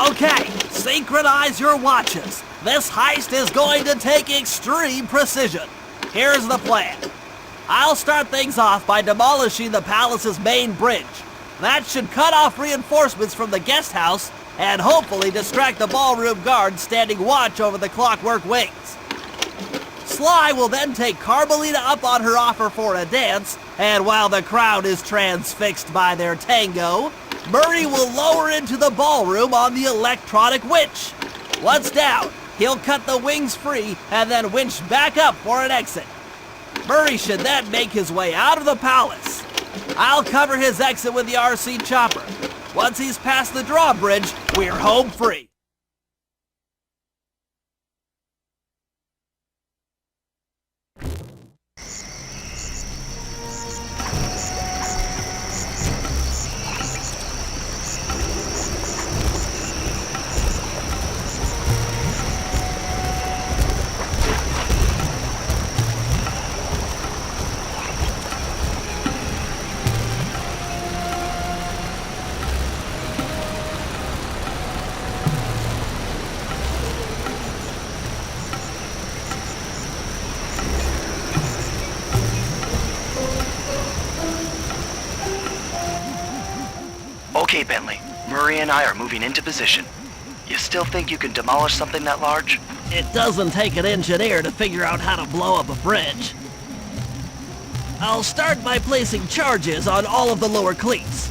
Okay, synchronize your watches. This heist is going to take extreme precision. Here's the plan. I'll start things off by demolishing the palace's main bridge. That should cut off reinforcements from the guest house and hopefully distract the ballroom guards standing watch over the clockwork wings. Sly will then take Carmelita up on her offer for a dance, and while the crowd is transfixed by their tango, Murray will lower into the ballroom on the electronic winch. Once down, he'll cut the wings free and then winch back up for an exit. Murray should then make his way out of the palace. I'll cover his exit with the RC chopper. Once he's past the drawbridge, we're home free. Okay, Bentley. Murray and I are moving into position. You still think you can demolish something that large? It doesn't take an engineer to figure out how to blow up a bridge. I'll start by placing charges on all of the lower cleats.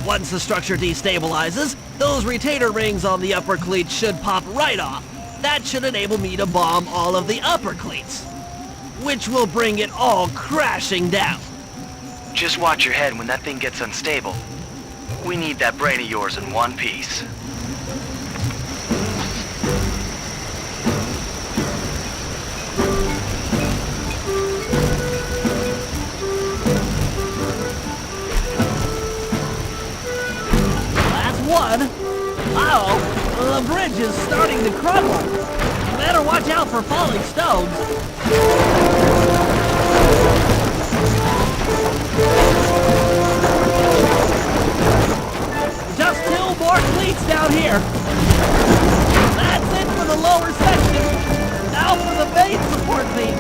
Once the structure destabilizes, those retainer rings on the upper cleats should pop right off. That should enable me to bomb all of the upper cleats, which will bring it all crashing down. Just watch your head when that thing gets unstable. We need that brain of yours in one piece. That's one. Uh-oh, the bridge is starting to crumble. Better watch out for falling stones. Just 2 more cleats down here. That's it for the lower section. Now for the main support beam.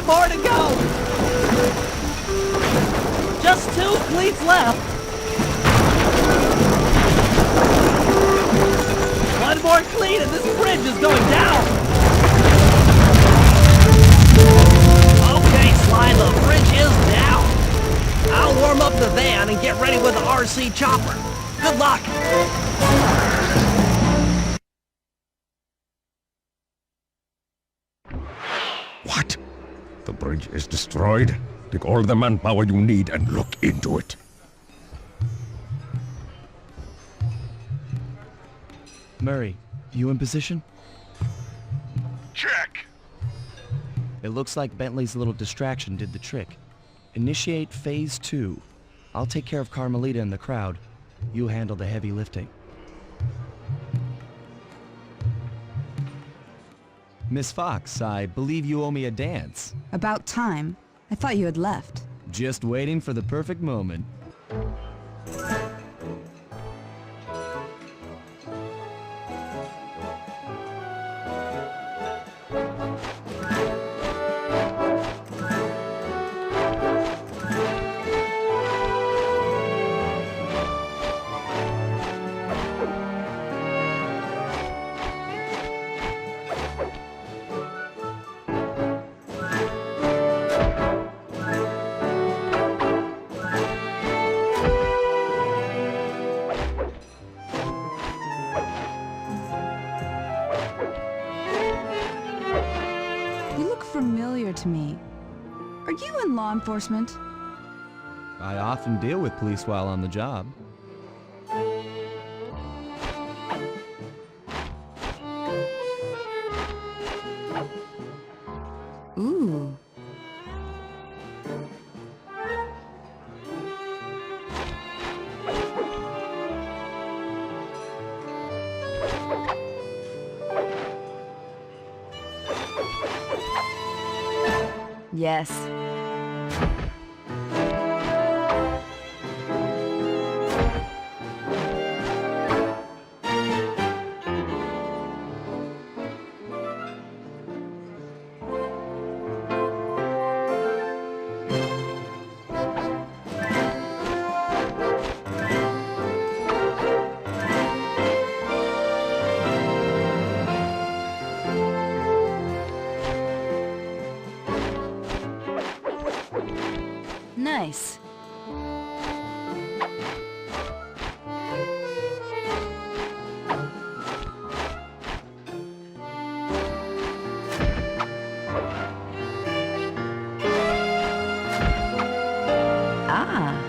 More to go! Just 2 cleats left! One more cleat and this bridge is going down! Okay, Sly, the bridge is down! I'll warm up the van and get ready with the RC chopper. Good luck! What? The bridge is destroyed? Take all the manpower you need and look into it. Murray, you in position? Check. It looks like Bentley's little distraction did the trick. Initiate phase 2. I'll take care of Carmelita and the crowd. You handle the heavy lifting. Miss Fox, I believe you owe me a dance. About time. I thought you had left. Just waiting for the perfect moment. Familiar to me. Are you in law enforcement? I often deal with police while on the job. Yes. Nice. Ah.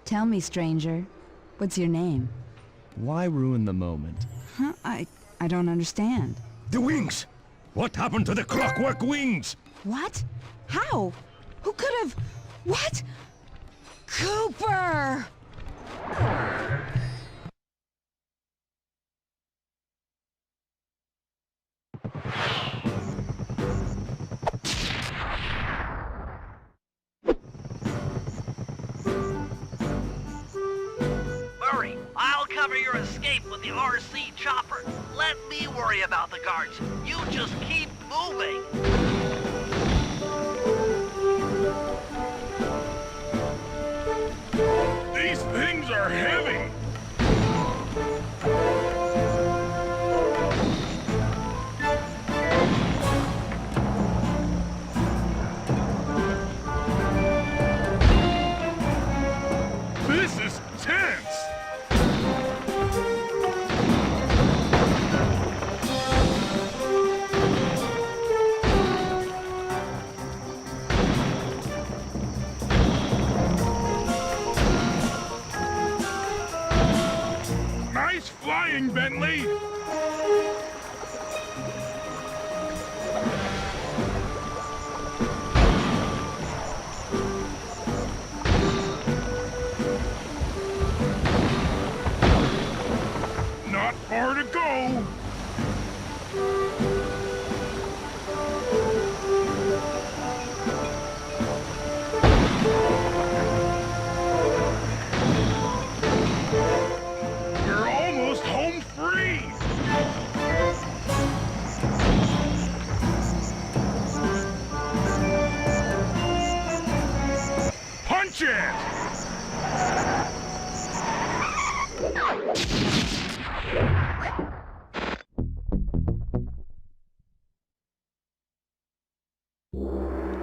Tell me, stranger, what's your name? Why ruin the moment? Huh? I don't understand. The wings! What happened to the clockwork wings? What? How? Who could have... What? Cooper! Murray, I'll cover your escape with the RC chopper. Let me worry about the guards. You just keep moving. These things are heavy! This is tense! Nice flying, Bentley! Not far to go! We're almost home free! Punch it!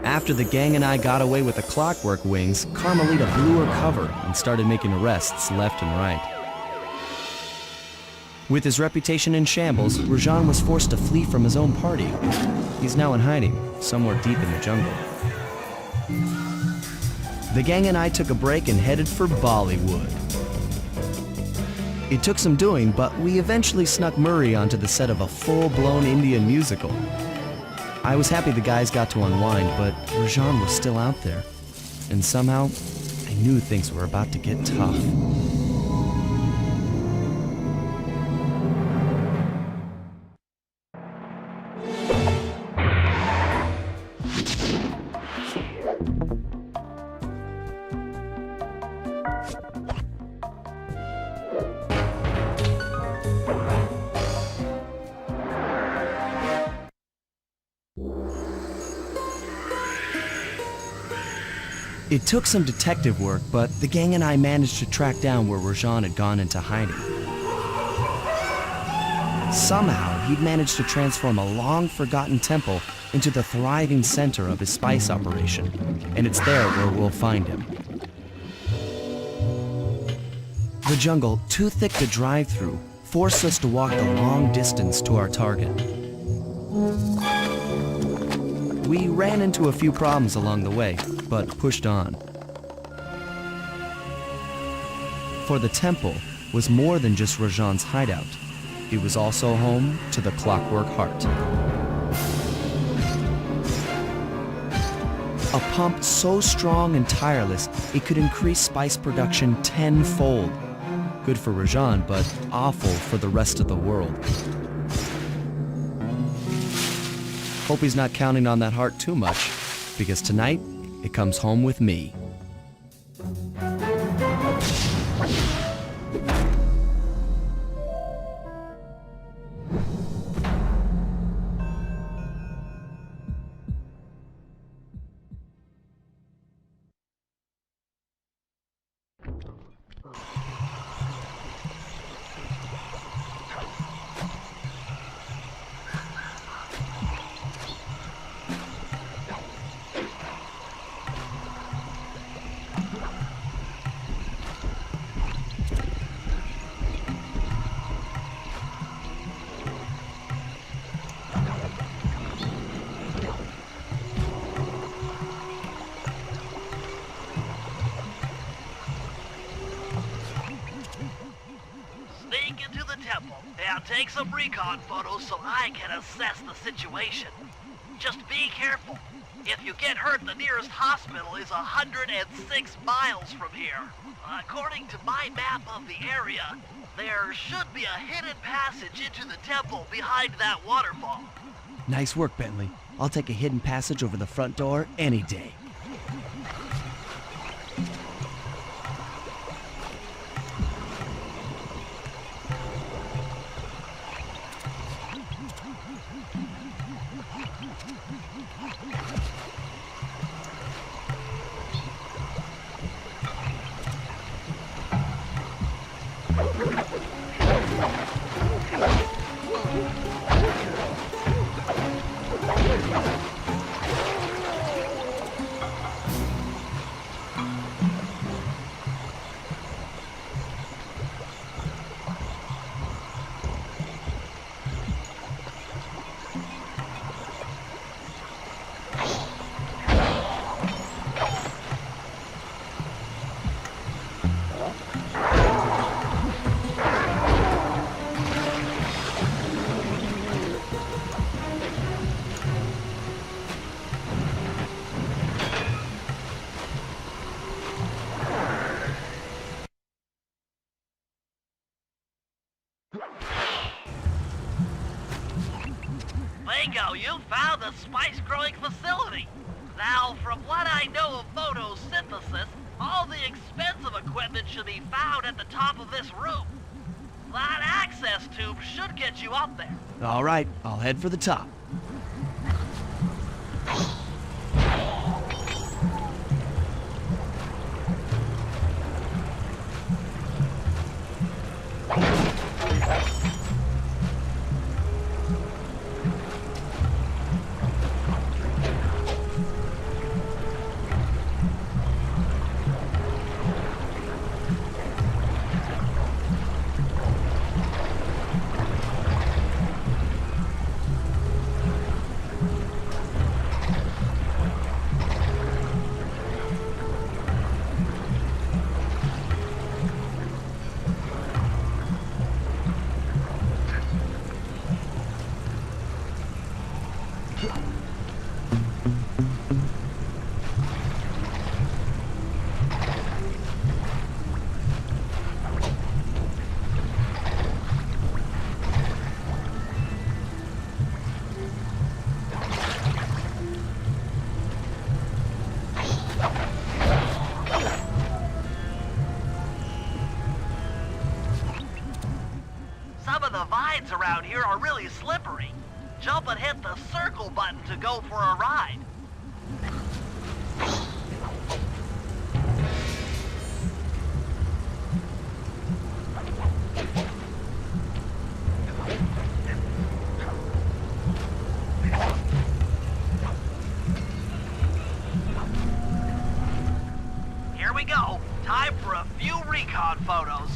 After the gang and I got away with the clockwork wings, Carmelita blew her cover and started making arrests left and right. With his reputation in shambles, Rajan was forced to flee from his own party. He's now in hiding, somewhere deep in the jungle. The gang and I took a break and headed for Bollywood. It took some doing, but we eventually snuck Murray onto the set of a full-blown Indian musical. I was happy the guys got to unwind, but Rajan was still out there. And somehow, I knew things were about to get tough. It took some detective work, but the gang and I managed to track down where Rajan had gone into hiding. Somehow, he'd managed to transform a long-forgotten temple into the thriving center of his spice operation, and it's there where we'll find him. The jungle, too thick to drive through, forced us to walk the long distance to our target. We ran into a few problems along the way, but pushed on. For the temple was more than just Rajan's hideout. It was also home to the Clockwork Heart. A pump so strong and tireless, it could increase spice production tenfold. Good for Rajan, but awful for the rest of the world. Hope he's not counting on that heart too much, because tonight, it comes home with me. Sneak into the temple and take some recon photos so I can assess the situation. Just be careful. If you get hurt, the nearest hospital is 106 miles from here. According to my map of the area, there should be a hidden passage into the temple behind that waterfall. Nice work, Bentley. I'll take a hidden passage over the front door any day. Bingo, you found the spice-growing facility. Now, from what I know of photosynthesis, all the expensive equipment should be found at the top of this room. That access tube should get you up there. All right, I'll head for the top. Some of the vines around here are really slippery. Jump and hit the circle button to go for a ride. Here we go. Time for a few recon photos.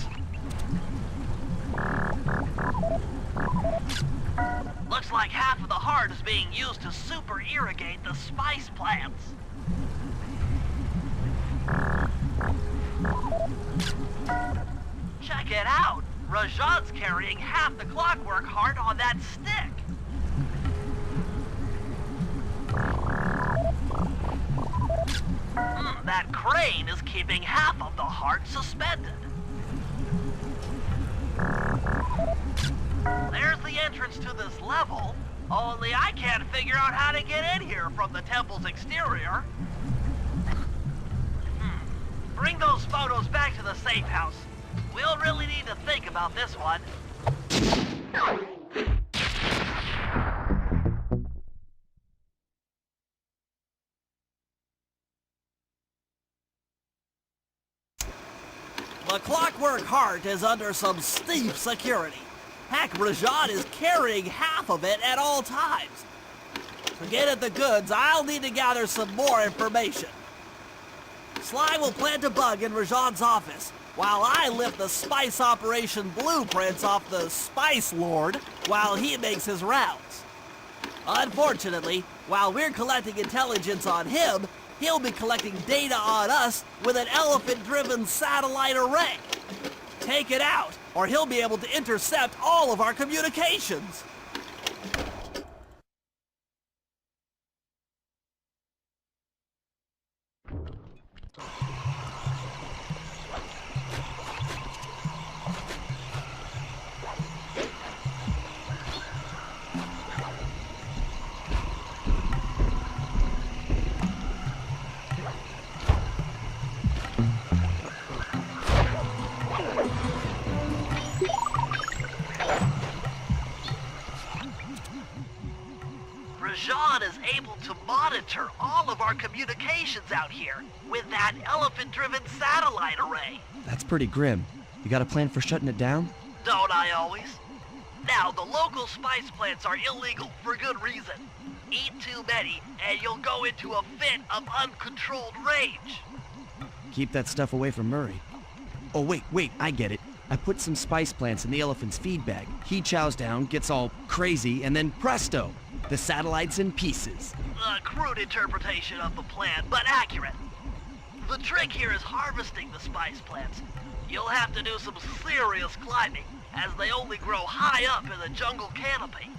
Looks like half of the heart is being used to super irrigate the spice plants. Check it out! Rajan's carrying half the clockwork heart on that stick. That crane is keeping half of the heart suspended. There's the entrance to this level, only I can't figure out how to get in here from the temple's exterior. Bring those photos back to the safe house. We'll really need to think about this one. The Clockwork Heart is under some steep security. Heck, Rajan is carrying half of it at all times. To get at the goods, I'll need to gather some more information. Sly will plant a bug in Rajan's office, while I lift the spice operation blueprints off the Spice Lord while he makes his rounds. Unfortunately, while we're collecting intelligence on him, he'll be collecting data on us with an elephant-driven satellite array. Take it out, or he'll be able to intercept all of our communications. Rajan is able to monitor all of our communications out here with that elephant-driven satellite array. That's pretty grim. You got a plan for shutting it down? Don't I always? Now, the local spice plants are illegal for good reason. Eat too many, and you'll go into a fit of uncontrolled rage. Keep that stuff away from Murray. Oh, wait, I get it. I put some spice plants in the elephant's feed bag. He chows down, gets all crazy, and then presto! The satellite's in pieces. A crude interpretation of the plan, but accurate. The trick here is harvesting the spice plants. You'll have to do some serious climbing, as they only grow high up in the jungle canopy.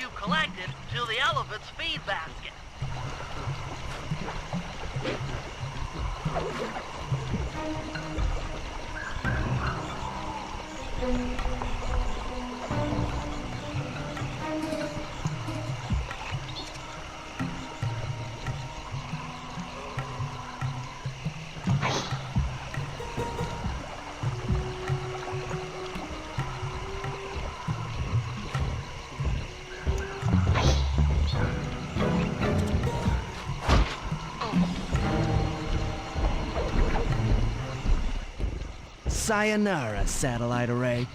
you've collected to the elephant's feed basket. Sayonara, satellite array.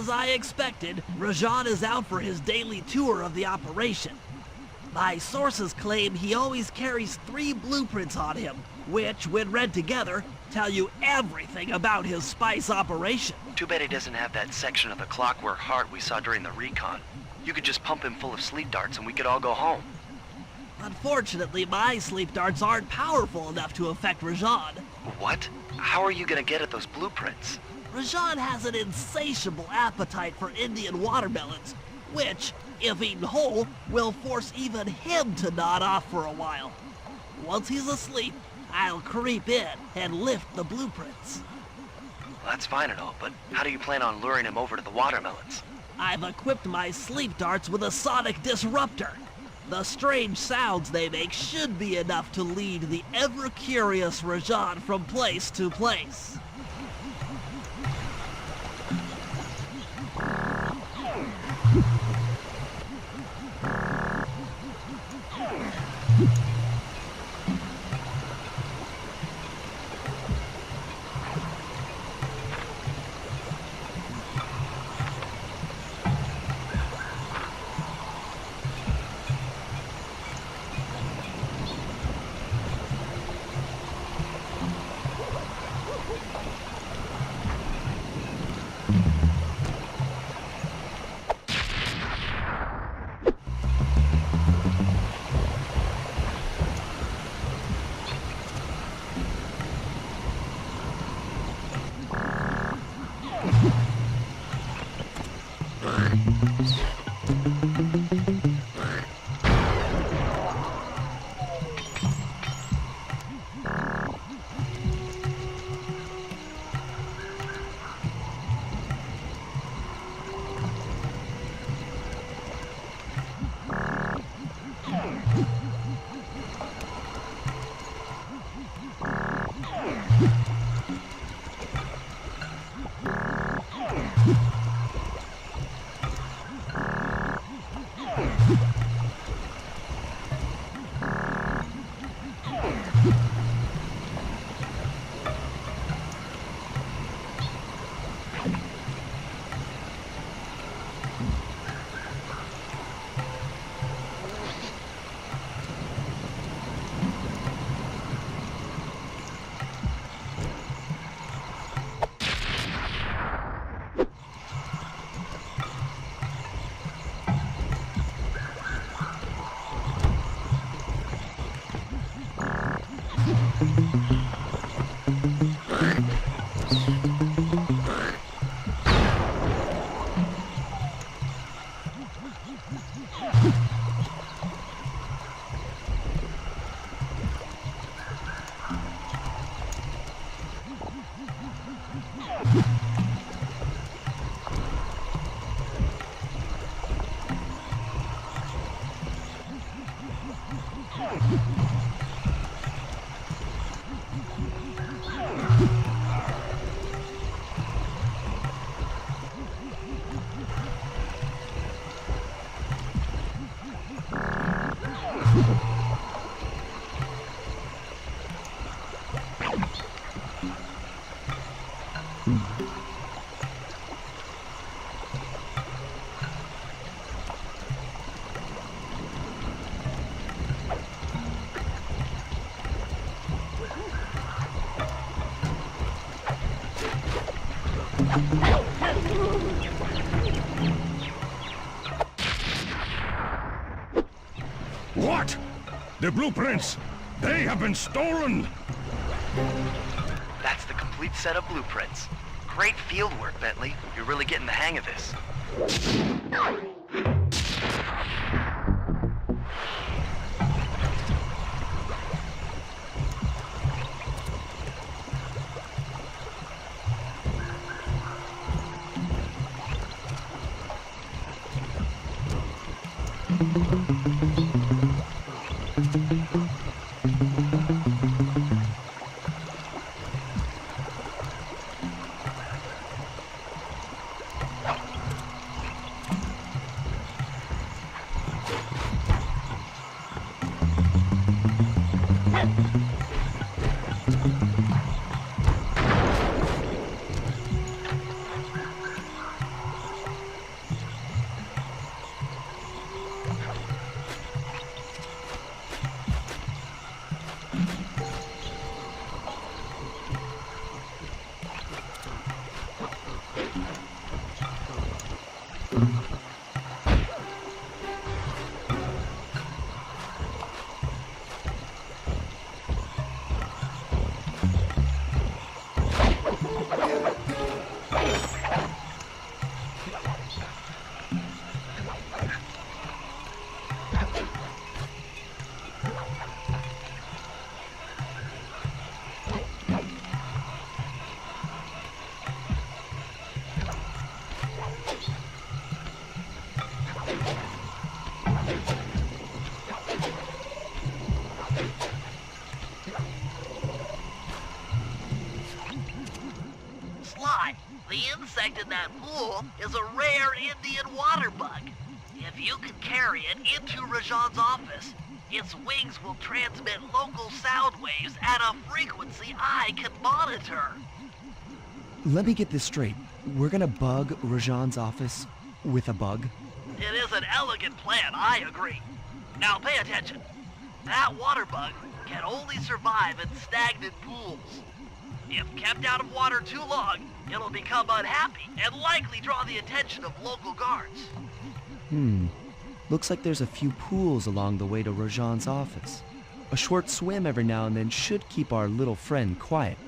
As I expected, Rajan is out for his daily tour of the operation. My sources claim he always carries 3 blueprints on him, which, when read together, tell you everything about his spice operation. Too bad he doesn't have that section of the clockwork heart we saw during the recon. You could just pump him full of sleep darts and we could all go home. Unfortunately, my sleep darts aren't powerful enough to affect Rajan. What? How are you gonna get at those blueprints? Rajan has an insatiable appetite for Indian watermelons, which, if eaten whole, will force even him to nod off for a while. Once he's asleep, I'll creep in and lift the blueprints. Well, that's fine and all, but how do you plan on luring him over to the watermelons? I've equipped my sleep darts with a sonic disruptor. The strange sounds they make should be enough to lead the ever-curious Rajan from place to place. What? The blueprints! They have been stolen! That's the complete set of blueprints. Great field work, Bentley. You're really getting the hang of this. The insect in that pool is a rare Indian water bug. If you can carry it into Rajan's office, its wings will transmit local sound waves at a frequency I can monitor. Let me get this straight. We're gonna bug Rajan's office with a bug? It is an elegant plan, I agree. Now pay attention. That water bug can only survive in stagnant pools. If kept out of water too long, it'll become unhappy and likely draw the attention of local guards. Looks like there's a few pools along the way to Rajan's office. A short swim every now and then should keep our little friend quiet.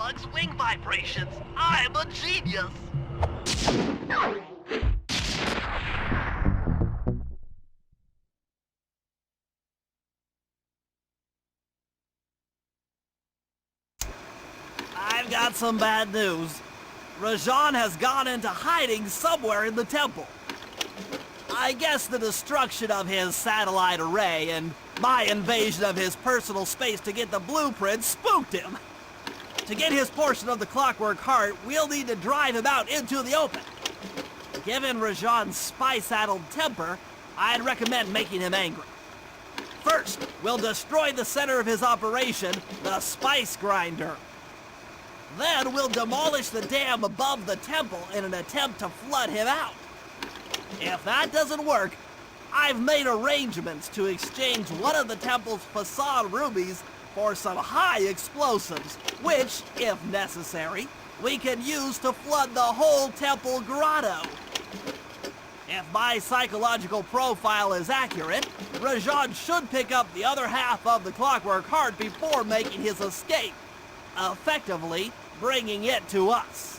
slug's wing vibrations. I'm a genius. I've got some bad news. Rajan has gone into hiding somewhere in the temple. I guess the destruction of his satellite array and my invasion of his personal space to get the blueprint spooked him. To get his portion of the Clockwork Heart, we'll need to drive him out into the open. Given Rajan's spy-saddled temper, I'd recommend making him angry. First, we'll destroy the center of his operation, the spice grinder. Then we'll demolish the dam above the temple in an attempt to flood him out. If that doesn't work, I've made arrangements to exchange one of the temple's facade rubies for some high explosives, which, if necessary, we can use to flood the whole temple grotto. If my psychological profile is accurate, Rajan should pick up the other half of the Clockwork Heart before making his escape, effectively bringing it to us.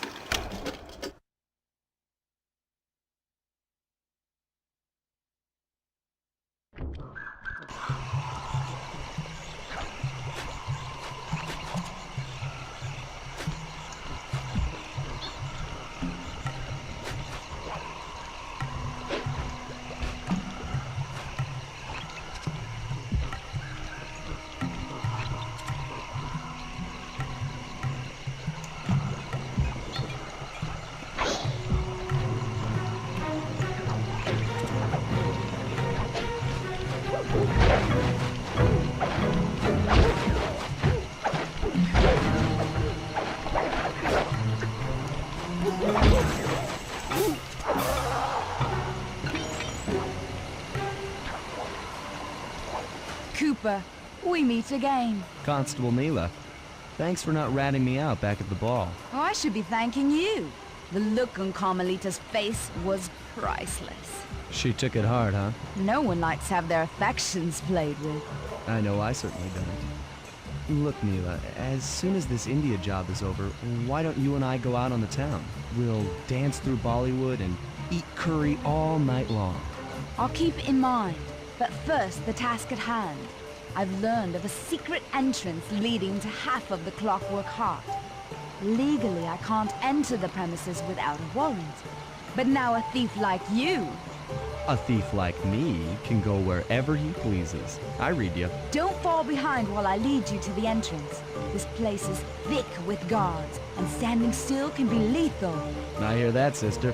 Cooper, we meet again. Constable Mila, thanks for not ratting me out back at the ball. Oh, I should be thanking you. The look on Carmelita's face was priceless. She took it hard, huh? No one likes to have their affections played with. I know I certainly don't. Look, Mila, as soon as this India job is over, why don't you and I go out on the town? We'll dance through Bollywood and eat curry all night long. I'll keep it in mind. But first, the task at hand. I've learned of a secret entrance leading to half of the Clockwork Heart. Legally, I can't enter the premises without a warrant. But now a thief like you... A thief like me can go wherever he pleases. I read you. Don't fall behind while I lead you to the entrance. This place is thick with guards, and standing still can be lethal. I hear that, sister.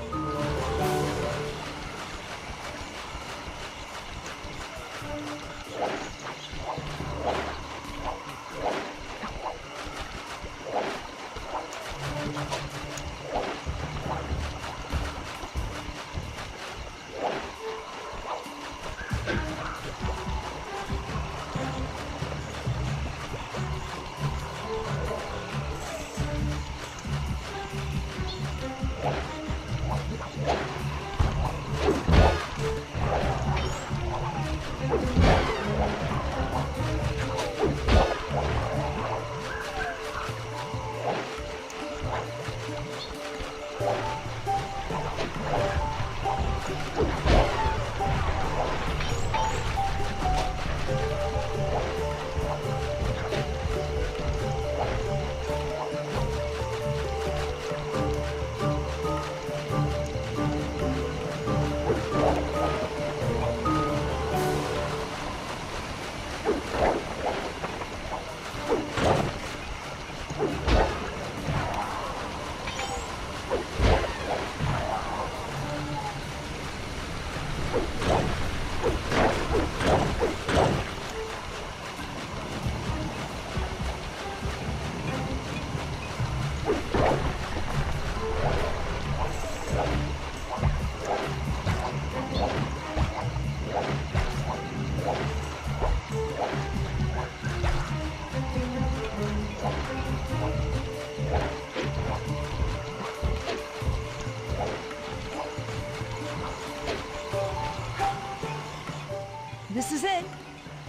This is it.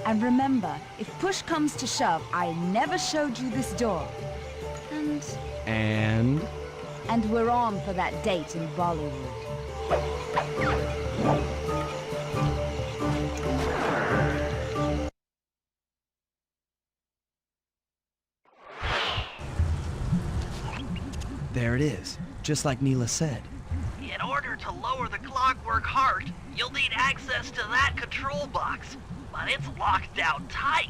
And remember, if push comes to shove, I never showed you this door. And And? And we're on for that date in Bollywood. There it is, just like Neela said. In order to lower the clockwork heart, you'll need access to that control box. But it's locked down tight.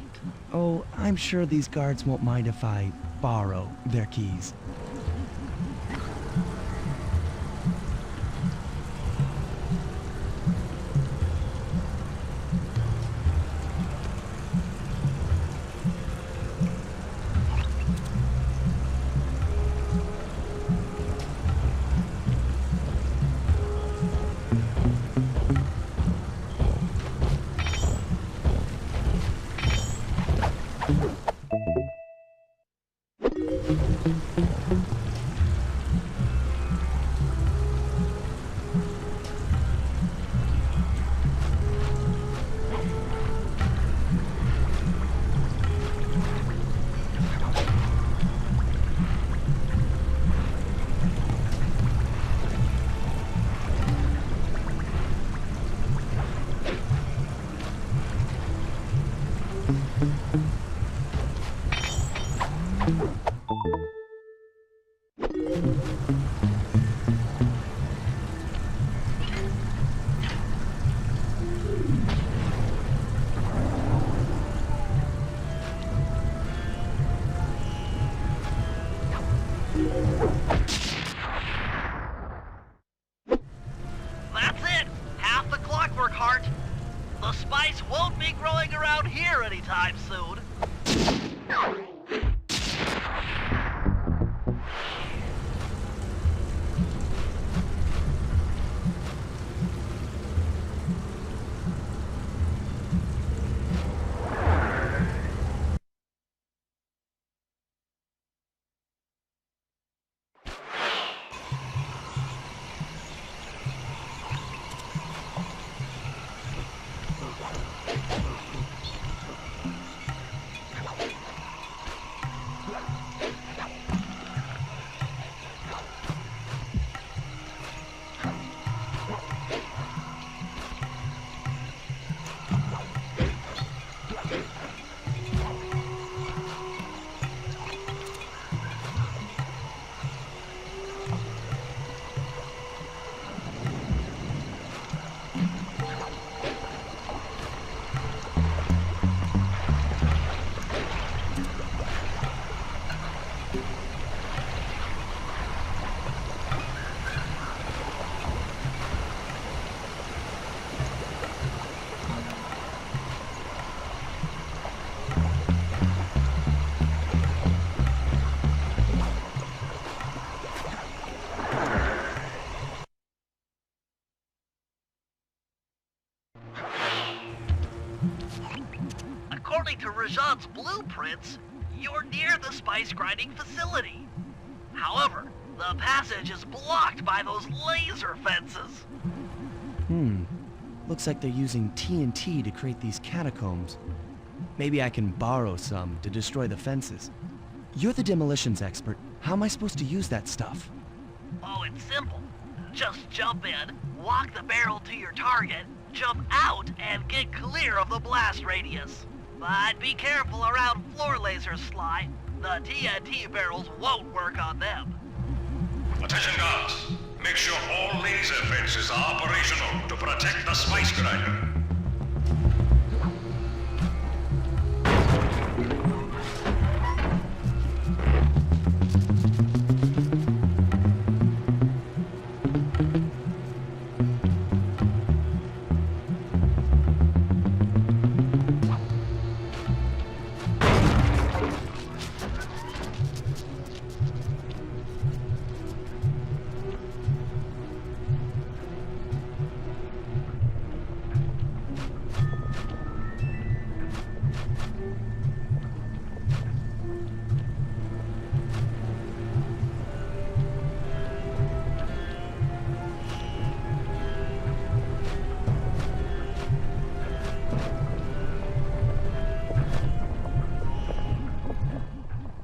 Oh, I'm sure these guards won't mind if I borrow their keys. That's it! Half the clockwork heart. The spice won't be growing around here anytime soon. According to Rajan's blueprints, you're near the spice grinding facility. However, the passage is blocked by those laser fences. Looks like they're using TNT to create these catacombs. Maybe I can borrow some to destroy the fences. You're the demolitions expert. How am I supposed to use that stuff? Oh, it's simple. Just jump in, walk the barrel to your target, jump out, and get clear of the blast radius. But be careful around floor lasers, Sly. The TNT barrels won't work on them. Attention guards. Make sure all laser fences are operational to protect the spice grinder.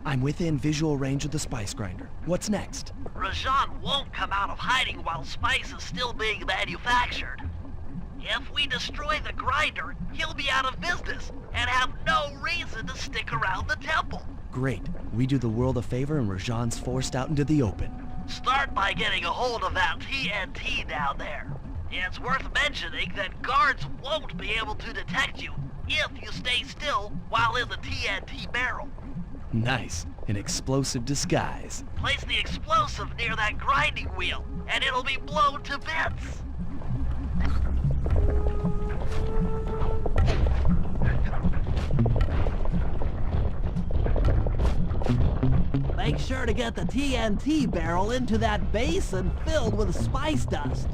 I'm within visual range of the spice grinder. What's next? Rajan won't come out of hiding while spice is still being manufactured. If we destroy the grinder, he'll be out of business and have no reason to stick around the temple. Great. We do the world a favor and Rajan's forced out into the open. Start by getting a hold of that TNT down there. It's worth mentioning that guards won't be able to detect you if you stay still while in the TNT barrel. Nice. An explosive disguise. Place the explosive near that grinding wheel, and it'll be blown to bits. Make sure to get the TNT barrel into that basin filled with spice dust.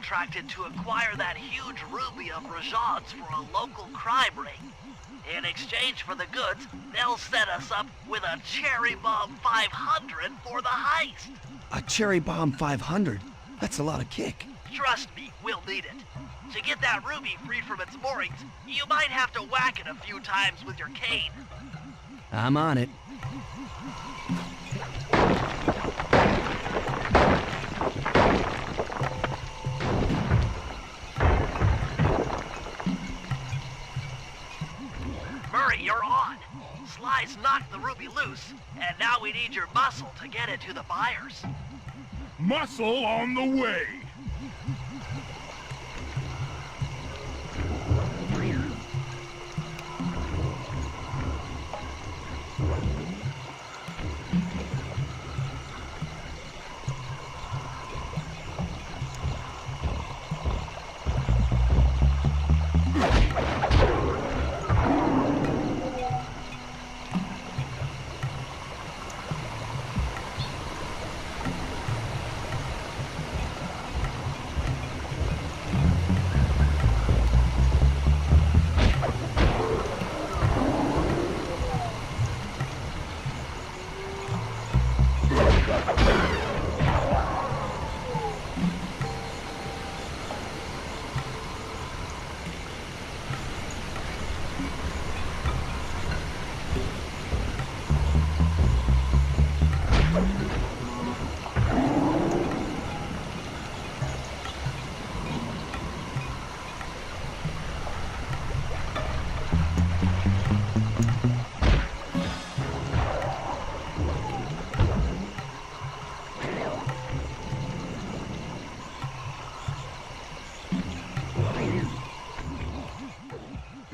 contracted to acquire that huge ruby of Rajan's for a local crime ring. In exchange for the goods, they'll set us up with a Cherry Bomb 500 for the heist. A Cherry Bomb 500? That's a lot of kick. Trust me, we'll need it. To get that ruby free from its moorings, you might have to whack it a few times with your cane. I'm on it. Murray, you're on. Sly's knocked the ruby loose, and now we need your muscle to get it to the buyers. Muscle on the way!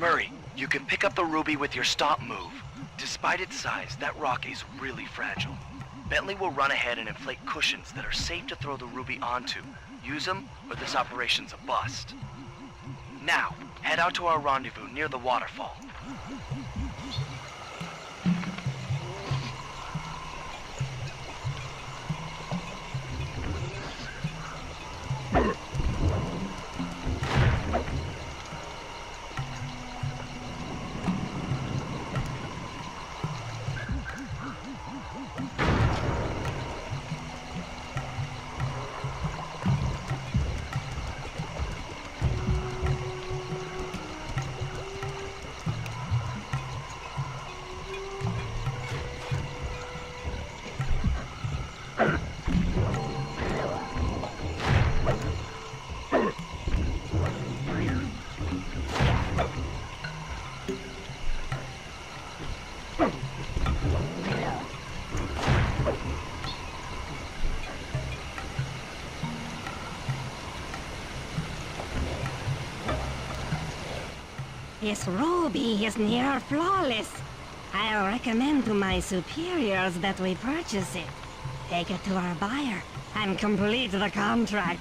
Murray, you can pick up the ruby with your stop move. Despite its size, that rock is really fragile. Bentley will run ahead and inflate cushions that are safe to throw the ruby onto. Use them, or this operation's a bust. Now, head out to our rendezvous near the waterfall. This ruby is near flawless. I'll recommend to my superiors that we purchase it, take it to our buyer, and complete the contract.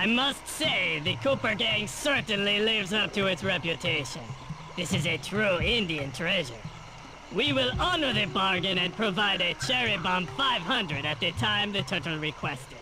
I must say, the Cooper gang certainly lives up to its reputation. This is a true Indian treasure. We will honor the bargain and provide a cherry bomb 500 at the time the turtle requested.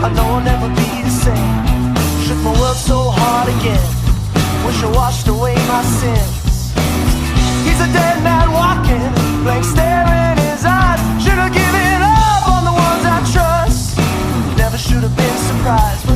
I know I'll never be the same. Shook my world so hard again. Wish I washed away my sins. He's a dead man walking, blank stare in his eyes. Should have given up on the ones I trust. Never should have been surprised.